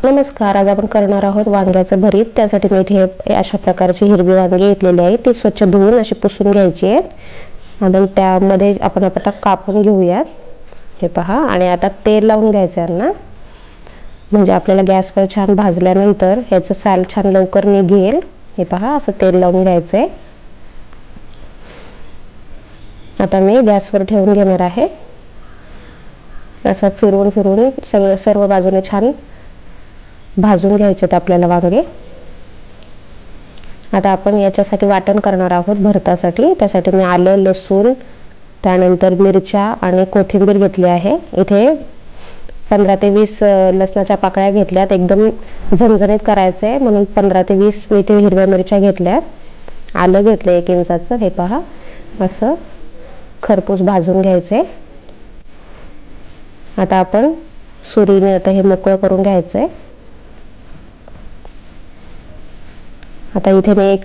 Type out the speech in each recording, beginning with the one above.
नमस्कार, आज आपण करणार आहोत वांग्याचं भरीत। त्यासाठी मी इथे अशा प्रकारची हिरवी वांगी घेतलेली आहे, ती स्वच्छ धुवून अशी पुसून घ्यायची आहेत आणि त्यामध्ये आपण आता कापून घेऊयात। हे पहा, आणि आता तेल लावून घ्यायचं यांना, म्हणजे आपल्याला गॅसवर छान भाजल्यानंतर ह्याचं साल छान लवकर निघेल। हे पहा, असं तेल लावून घ्यायचंय। आता मी गॅसवर ठेवून घेणार आहे। असं फिरवून फिरवून सर्व बाजूने छान भाजून घ्यायचे आपल्याला वांगे। आता आपण याच्यासाठी वाटण करणार आहोत भरतासाठी। त्यासाठी मी आलं, लसूण, त्यानंतर मिरच्या आणि कोथिंबीर घेतली आहे। इथे 15 ते 20 लसणाच्या पाकळ्या घेतल्यात। एकदम झणझणीत करायचे म्हणून 15 ते 20 मी इथे हिरव्या मिरच्या घेतल्यात। आलं घेतलं 1 इंचाचं। हे पहा, असं खरपूस भाजून घ्यायचे। आता आपण सुरीने आता हे मोकळं करून घ्यायचंय। आता इथे मी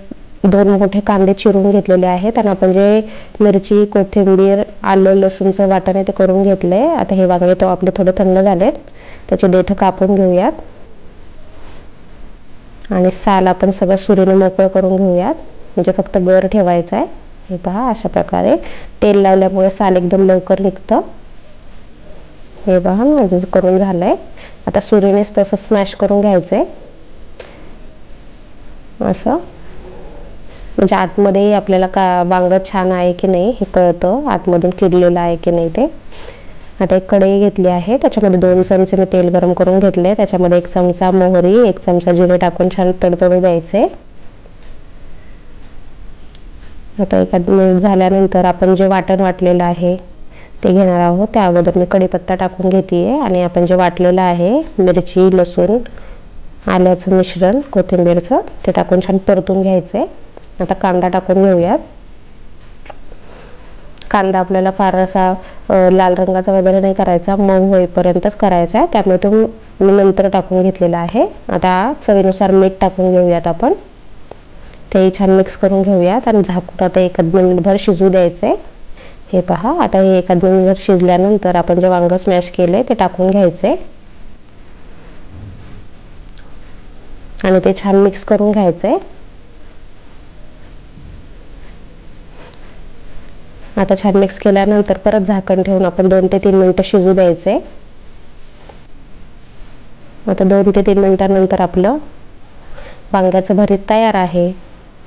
2 मोठे कांदे चिरून घेतलेले आहेत आणि आपण जे मिरची, कोथिंबीर, आलं, लसूणचं वाटण आहे ते करून घेतलंय। आता हे वांगे तो आपले थोडे थंड झालेत, त्याचे देठ कापून घेऊयात आणि साल आपण सगळं सुरीने मोकळं करून घेऊयात, म्हणजे फक्त गर ठेवायचा आहे। हे पहा, अशा प्रकारे तेल लावल्यामुळे साल एकदम लवकर निघतं। हे पहा, माझं करून झालंय। आता सुरीनेच तसं स्मॅश करून घ्यायचंय असं, म्हणजे आतमध्ये आपल्याला वांग छान आहे की नाही हे कळतं, आतमधून किडलेलं आहे की नाही ते। आता एक कढई घेतली आहे, त्याच्यामध्ये 2 चमचे मी तेल गरम करून घेतले। त्याच्यामध्ये 1 चमचा मोहरी, 1 चमचा जिरे टाकून छान तडतडू द्यायचे। आता 1 मिनिट झाल्यानंतर आपण जे वाटण वाटलेलं आहे ते घेणार आहोत। त्या अगोदर मी कढीपत्ता टाकून घेतेय आणि आपण जे वाटलेलं आहे मिरची, लसूण, आल्याचं मिश्रण, कोथिंबीरचं, ते टाकून छान परतून घ्यायचंय। आता कांदा टाकून घेऊयात। कांदा आपल्याला फार असा लाल रंगाचा वगैरे नाही करायचा, मऊ होईपर्यंतच करायचा आहे, त्यामुळे तो मी नंतर टाकून घेतलेला आहे। आता चवीनुसार मीठ टाकून घेऊयात आपण, ते छान मिक्स करून घेऊयात आणि झाकून आता 1 मिनिटभर शिजू द्यायचंय। हे पहा, आता हे 1 मिनिटभर शिजल्यानंतर आपण जे वांग स्मॅश केले ते टाकून घ्यायचे आणि ते छान मिक्स करून घ्यायचंय। आता छान मिक्स केल्यानंतर परत झाकण ठेवून आपण 2 ते 3 मिनिटं शिजू द्यायचे। आता 2 ते 3 मिनिटांनंतर आपलं वांग्याचं भरीत तयार आहे।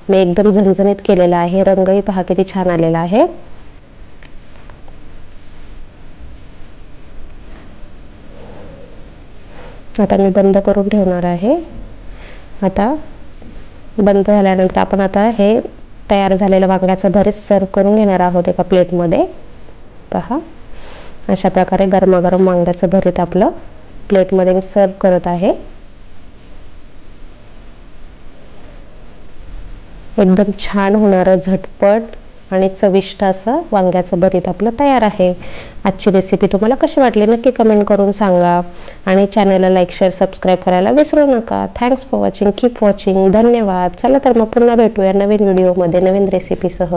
मी एकदम झणझणीत केलेलं आहे, रंगही पहा किती छान आलेला आहे। आता मी बंद करून ठेवणार आहे। आता बंद झाल्यानंतर आपण आता हे तयार झालेलं वांग्याचं भरीत सर्व करून घेणार आहोत एका प्लेटमध्ये। पहा, अशा प्रकारे गरमागरम वांग्याचं भरीत आपलं प्लेटमध्ये मी सर्व करत आहे। एकदम छान होणारं, झटपट आणि चविष्ट असं वांग्याचं भरीत आपलं तयार आहे। आजची रेसिपी तुम्हाला कशी वाटली नक्की कमेंट करून सांगा आणि चॅनलला लाईक, शेअर, सबस्क्राईब करायला विसरू नका। Thanks for watching, keep watching. धन्यवाद। चला तर मग पुन्हा भेटूया नवीन व्हिडिओमध्ये नवीन रेसिपीसह।